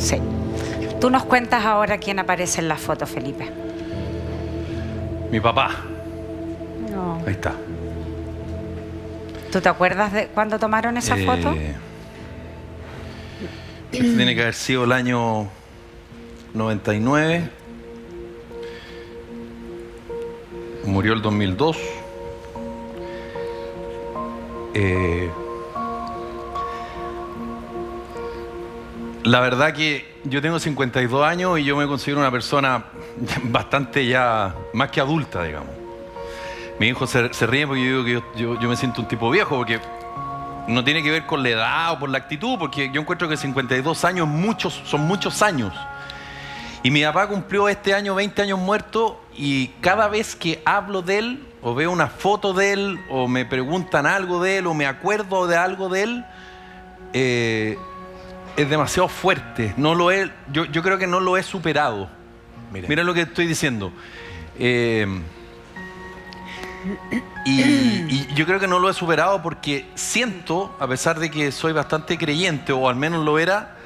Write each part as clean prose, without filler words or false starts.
Sí. Tú nos cuentas ahora quién aparece en la foto, Felipe. Mi papá. No. Ahí está. ¿Tú te acuerdas de cuándo tomaron esa foto? Tiene que haber sido el año 99. Murió el 2002. La verdad que yo tengo 52 años y yo me considero una persona bastante ya, más que adulta, digamos. Mi hijo se ríe porque yo digo que yo me siento un tipo viejo, porque no tiene que ver con la edad o por la actitud, porque yo encuentro que 52 años son muchos años. Y mi papá cumplió este año 20 años muerto, y cada vez que hablo de él, o veo una foto de él, o me preguntan algo de él, o me acuerdo de algo de él, es demasiado fuerte. No lo he, yo creo que no lo he superado. Mira lo que estoy diciendo. Y yo creo que no lo he superado porque siento, a pesar de que soy bastante creyente, o al menos lo era,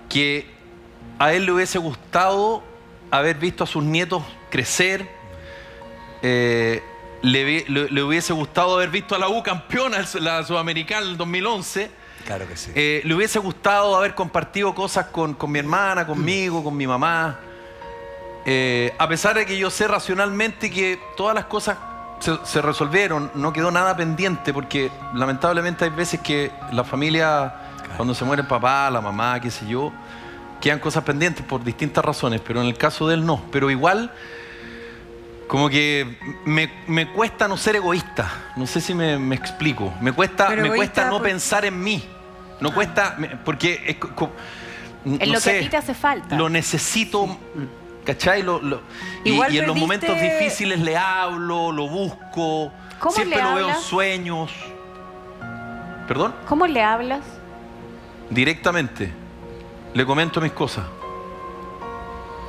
que a él le hubiese gustado haber visto a sus nietos crecer. Le hubiese gustado haber visto a la U campeona, la Sudamericana en 2011. Claro que sí. Le hubiese gustado haber compartido cosas con mi hermana, conmigo, con mi mamá. A pesar de que yo sé racionalmente que todas las cosas se resolvieron, no quedó nada pendiente, porque lamentablemente hay veces que la familia, cuando se muere el papá, la mamá, qué sé yo, quedan cosas pendientes por distintas razones, pero en el caso de él no. Pero igual, como que me cuesta no ser egoísta. No sé si me explico. Me cuesta no pensar en mí. No cuesta, porque es en lo que a ti te hace falta. Lo necesito, ¿cachai? Y en los momentos difíciles le hablo, lo busco. Siempre lo veo en sueños. ¿Perdón? ¿Cómo le hablas? Directamente. Le comento mis cosas.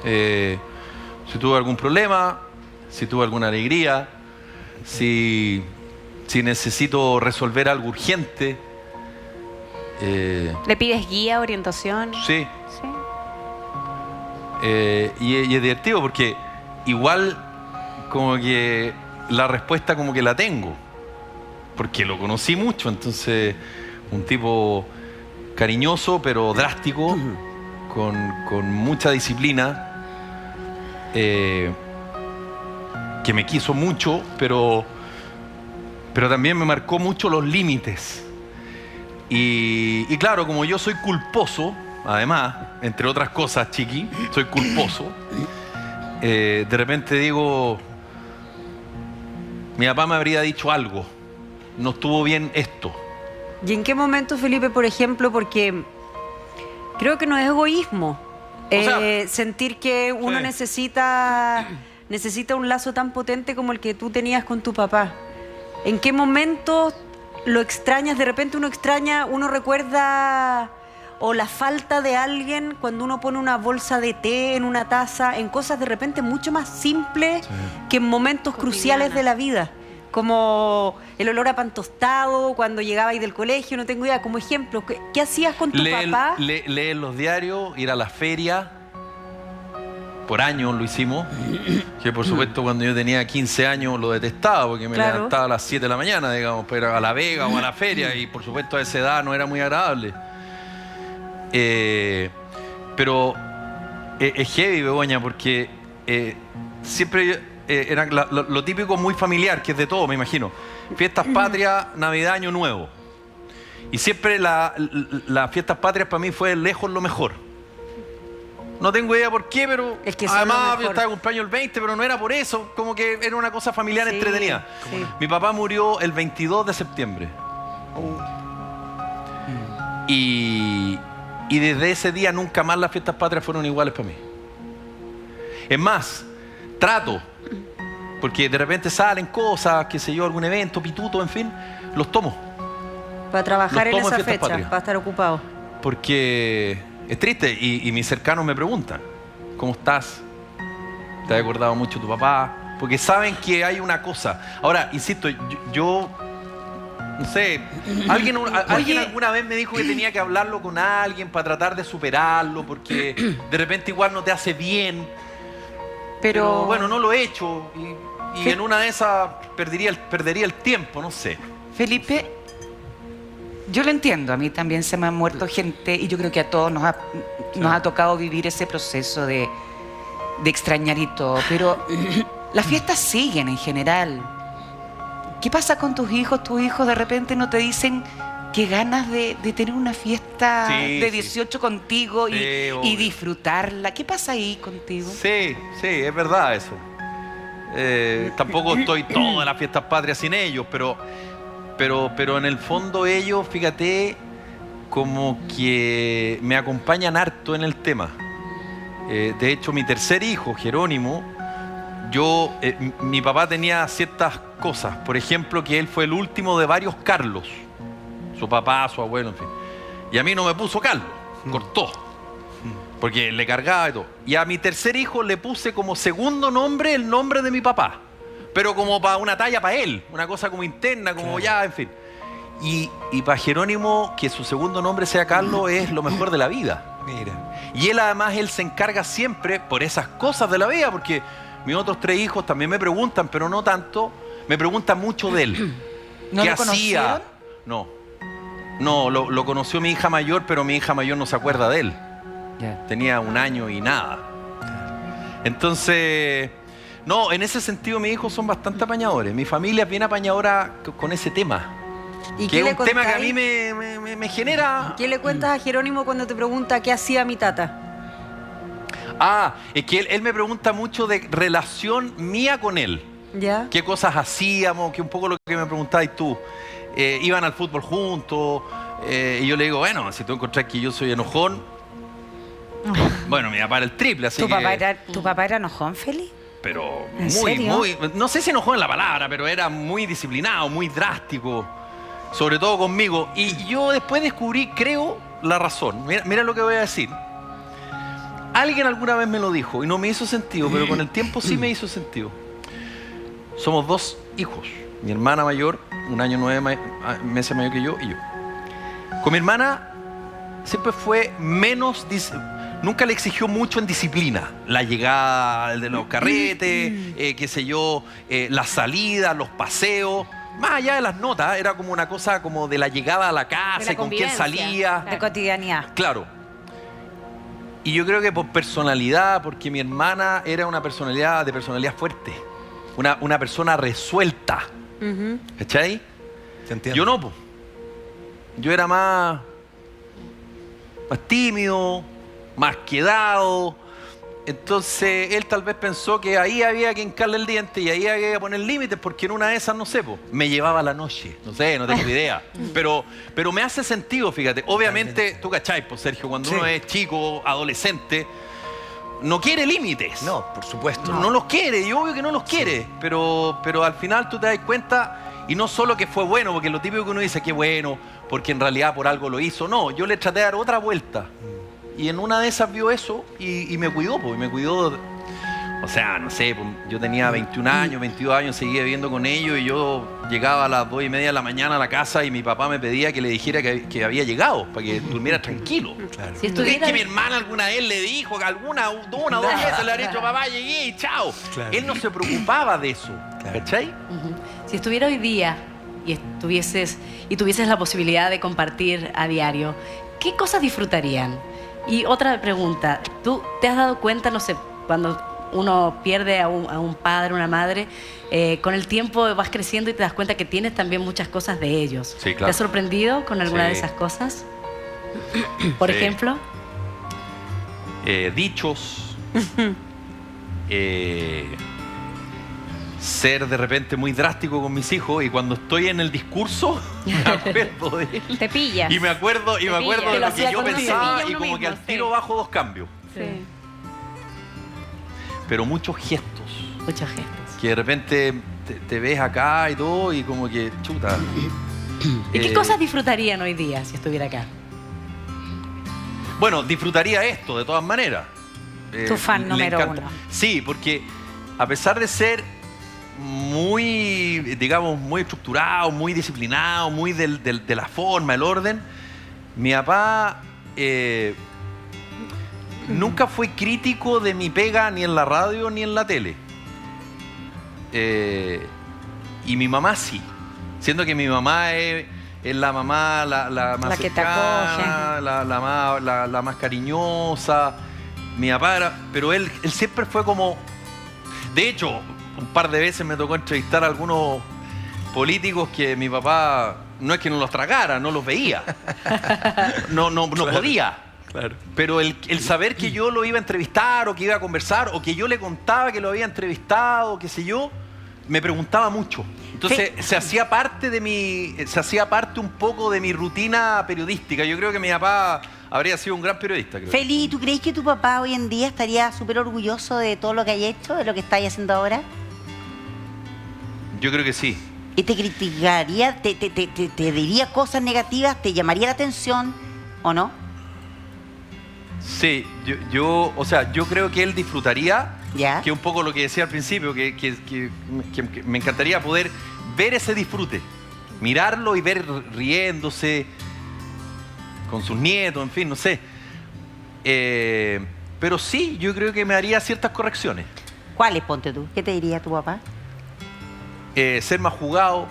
Si tuve algún problema, si tuve alguna alegría, si necesito resolver algo urgente. ¿Le pides guía, orientación? Sí. ¿Sí? Y es divertido porque igual como que la respuesta como que la tengo, porque lo conocí mucho. Entonces, un tipo cariñoso pero drástico, con mucha disciplina, que me quiso mucho, pero también me marcó mucho los límites. Y claro, como yo soy culposo, además, entre otras cosas, chiqui, soy culposo, de repente digo, mi papá me habría dicho algo, no estuvo bien esto. ¿Y en qué momento, Felipe, por ejemplo? Porque creo que no es egoísmo, sentir que uno necesita un lazo tan potente como el que tú tenías con tu papá. ¿En qué momento lo extrañas? De repente uno recuerda, o la falta de alguien cuando uno pone una bolsa de té en una taza, en cosas de repente mucho más simples que en momentos cruciales de la vida, como el olor a pan tostado cuando llegabais del colegio, no tengo idea, como ejemplo. ¿Qué hacías con tu papá? Leer los diarios, ir a la feria. Por años lo hicimos, que por supuesto cuando yo tenía 15 años lo detestaba, porque me levantaba a las 7 de la mañana, digamos, pero a la Vega o a la feria, y por supuesto a esa edad no era muy agradable. Pero es heavy, Begoña, porque siempre era lo típico muy familiar, que es de todo, me imagino. Fiestas patrias, Navidad, Año Nuevo. Y siempre las fiestas patrias para mí fue lejos lo mejor. No tengo idea por qué, pero es que además yo estaba de cumpleaños el 20, pero no era por eso. Como que era una cosa familiar entretenida. Sí. Mi papá murió el 22 de septiembre. Y desde ese día nunca más las fiestas patrias fueron iguales para mí. Es más, trato, porque de repente salen cosas, qué sé yo, algún evento, pituto, en fin, los tomo. Para trabajar en esa fecha, para estar ocupado. Porque es triste, y mis cercanos me preguntan, ¿cómo estás? ¿Te has acordado mucho de tu papá? Porque saben que hay una cosa. Ahora, insisto, yo No sé, alguien alguna vez me dijo que tenía que hablarlo con alguien para tratar de superarlo, porque de repente igual no te hace bien. Pero bueno, no lo he hecho y en una de esas perdería el tiempo, no sé. Felipe, yo lo entiendo, a mí también se me ha muerto gente y yo creo que a todos nos ha tocado vivir ese proceso de extrañar y todo, pero las fiestas siguen en general. ¿Qué pasa con tus hijos? ¿Tus hijos de repente no te dicen qué ganas de tener una fiesta de 18 contigo y disfrutarla? ¿Qué pasa ahí contigo? Sí, es verdad eso. Tampoco estoy todas las fiestas patrias sin ellos, pero en el fondo ellos, fíjate, como que me acompañan harto en el tema. De hecho, mi tercer hijo, Jerónimo, mi papá tenía ciertas cosas. Por ejemplo, que él fue el último de varios Carlos. Su papá, su abuelo, en fin. Y a mí no me puso Carlos, cortó. Porque le cargaba y todo. Y a mi tercer hijo le puse como segundo nombre el nombre de mi papá. Pero como para una talla para él. Una cosa como interna, como ya, en fin. Y para Jerónimo, que su segundo nombre sea Carlos, es lo mejor de la vida. Mira. Y él además, él se encarga siempre por esas cosas de la vida, porque mis otros 3 hijos también me preguntan, pero no tanto. Me preguntan mucho de él. ¿No ¿Qué lo conocieron? hacía? No, lo conoció mi hija mayor, pero mi hija mayor no se acuerda de él. Tenía 1 año y nada. Entonces, no, en ese sentido mis hijos son bastante apañadores. Mi familia es bien apañadora con ese tema. ¿Y que es un tema que a mí me genera... ¿Qué le cuentas a Jerónimo cuando te pregunta qué hacía mi tata? Es que él me pregunta mucho de relación mía con él. ¿Ya? ¿Qué cosas hacíamos? Que un poco lo que me preguntabas tú. Iban al fútbol juntos. Y yo le digo, bueno, si tú encontrás que yo soy enojón, bueno, mi papá era el triple, así ¿Tu papá era enojón, Feli? Pero ¿En serio? muy, no sé si enojón en la palabra, pero era muy disciplinado, muy drástico, sobre todo conmigo. Y yo después descubrí, creo, la razón. Mira lo que voy a decir. Alguien alguna vez me lo dijo y no me hizo sentido, pero con el tiempo sí me hizo sentido. Somos 2 hijos. Mi hermana mayor, 1 año 9 meses mayor que yo, y yo. Con mi hermana siempre fue menos... Nunca le exigió mucho en disciplina. La llegada de los carretes, qué sé yo, las salidas, los paseos. Más allá de las notas, era como una cosa como de la llegada a la casa y con quién salía. De cotidianidad. Claro. Y yo creo que por personalidad, porque mi hermana era una personalidad fuerte. Una persona resuelta. ¿Cachai? Te entiendo. Yo no, pues. Yo era más tímido, más quedado. Entonces él tal vez pensó que ahí había que hincarle el diente y ahí había que poner límites, porque en una de esas, no sé, pues, me llevaba la noche. No sé, no tengo idea. Pero me hace sentido, fíjate. Obviamente, tú cachai, pues, Sergio, cuando uno es chico, adolescente, no quiere límites. No, por supuesto. No los quiere, y obvio que no los quiere. Pero al final tú te das cuenta, y no solo que fue bueno, porque lo típico que uno dice que bueno, porque en realidad por algo lo hizo. No, yo le traté de dar otra vuelta. Y en una de esas vio eso y me cuidó, pues, me cuidó. O sea, no sé, pues, yo tenía 21 años, 22 años, seguía viviendo con ellos y yo llegaba a las 2:30 de la mañana a la casa y mi papá me pedía que le dijera que había llegado, para que durmiera tranquilo. Claro. Si Es que mi hermana alguna vez le dijo que una o 2 veces le había dicho, papá, llegué y chao. Claro. Él no se preocupaba de eso, Claro. ¿cachai? Si estuviera hoy día y tuvieses la posibilidad de compartir a diario, ¿qué cosas disfrutarían? Y otra pregunta, ¿tú te has dado cuenta, no sé, cuando uno pierde a un padre, una madre, con el tiempo vas creciendo y te das cuenta que tienes también muchas cosas de ellos? Sí, claro. ¿Te has sorprendido con alguna Sí. de esas cosas? Por Sí. ejemplo. Dichos, ser de repente muy drástico con mis hijos, y cuando estoy en el discurso me acuerdo de él. Te pillas. Y me acuerdo de pilla. lo Lo que hacía yo cuando se pensaba pilla y uno como que mismo, al tiro sí. bajo 2 cambios. Sí. Pero muchos gestos. Muchos gestos. Que de repente te ves acá y todo y como que chuta. ¿Y qué cosas disfrutarían hoy día si estuviera acá? Bueno, disfrutaría esto de todas maneras. Tu fan le número encanta. 1. Sí, porque a pesar de ser muy, digamos, muy estructurado, muy disciplinado, muy de la forma, el orden. Mi papá nunca fue crítico de mi pega ni en la radio ni en la tele. Y mi mamá sí. Siendo que mi mamá es la mamá, la más La que te cercana, la más cariñosa. Mi papá era, pero él siempre fue como... De hecho, un par de veces me tocó entrevistar a algunos políticos que mi papá no es que no los tragara, no los veía. No Claro, podía. Claro. Pero el saber que yo lo iba a entrevistar o que iba a conversar o que yo le contaba que lo había entrevistado, qué sé yo, me preguntaba mucho. Entonces se hacía parte un poco de mi rutina periodística. Yo creo que mi papá habría sido un gran periodista. Creo. Feli, ¿tú crees que tu papá hoy en día estaría súper orgulloso de todo lo que hay hecho, de lo que estáis haciendo ahora? Yo creo que sí. ¿Y te criticaría, te diría cosas negativas, te llamaría la atención o no? Sí, o sea, yo creo que él disfrutaría, ¿Ya? que un poco lo que decía al principio, que me encantaría poder ver ese disfrute, mirarlo y ver riéndose con sus nietos, en fin, no sé. Pero sí, yo creo que me haría ciertas correcciones. ¿Cuáles, ponte tú? ¿Qué te diría tu papá? Ser más jugado,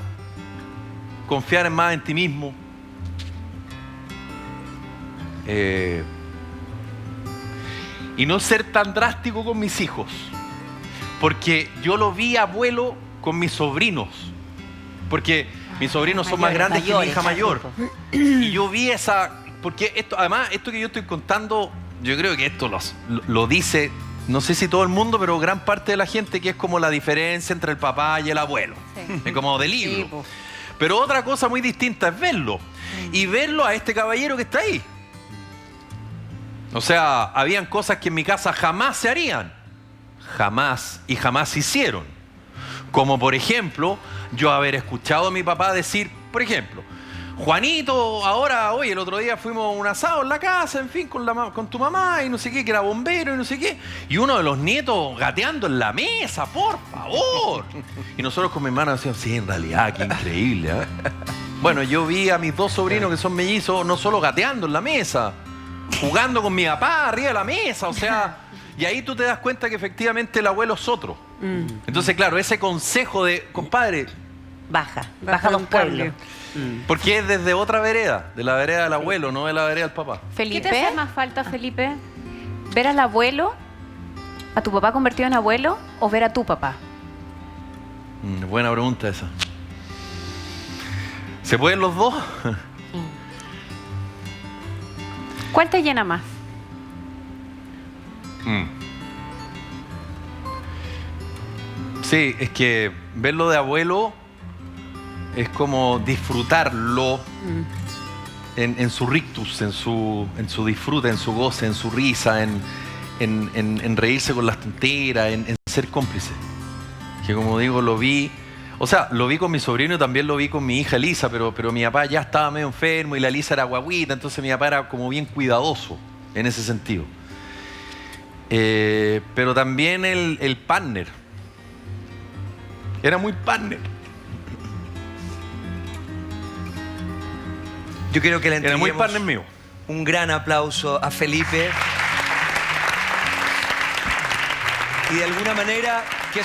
confiar más en ti mismo. Y no ser tan drástico con mis hijos. Porque yo lo vi abuelo con mis sobrinos. Porque mis sobrinos son más grandes que mi hija mayor. Y yo vi esa... Porque esto, además, esto que yo estoy contando, yo creo que esto lo dice, no sé si todo el mundo, pero gran parte de la gente, que es como la diferencia entre el papá y el abuelo. Sí. Es como de libro. Sí, po. Pero otra cosa muy distinta es verlo. Y verlo a este caballero que está ahí. O sea, habían cosas que en mi casa jamás se harían. Jamás y jamás se hicieron. Como por ejemplo, yo haber escuchado a mi papá decir, por ejemplo, Juanito, ahora, hoy el otro día fuimos a un asado en la casa, en fin, con tu mamá y no sé qué, que era bombero y no sé qué. Y uno de los nietos gateando en la mesa, por favor. Y nosotros con mi hermana decíamos, sí, en realidad, qué increíble, ¿eh? Bueno, yo vi a mis dos sobrinos que son mellizos, no solo gateando en la mesa, jugando con mi papá arriba de la mesa, o sea, y ahí tú te das cuenta que efectivamente el abuelo es otro. Entonces, claro, ese consejo de, compadre, Baja Baja los un pueblos. cambio. porque es desde otra vereda, de la vereda del abuelo, no de la vereda del papá. ¿Qué Felipe. te hace más falta, Felipe? ¿Ver al abuelo, a tu papá convertido en abuelo, o ver a tu papá? Buena pregunta esa. ¿Se pueden los dos? ¿Cuál te llena más? Sí, es que verlo de abuelo es como disfrutarlo en su rictus, en su disfrute, en su goce, en su risa, en reírse con las tonteras, en ser cómplice. Que como digo, lo vi con mi sobrino y también lo vi con mi hija Elisa, pero mi papá ya estaba medio enfermo y la Elisa era guaguita, entonces mi papá era como bien cuidadoso en ese sentido. Pero también el partner. Era muy partner. Yo creo que le Era muy entreguemos partner mío. un gran aplauso a Felipe. Y de alguna manera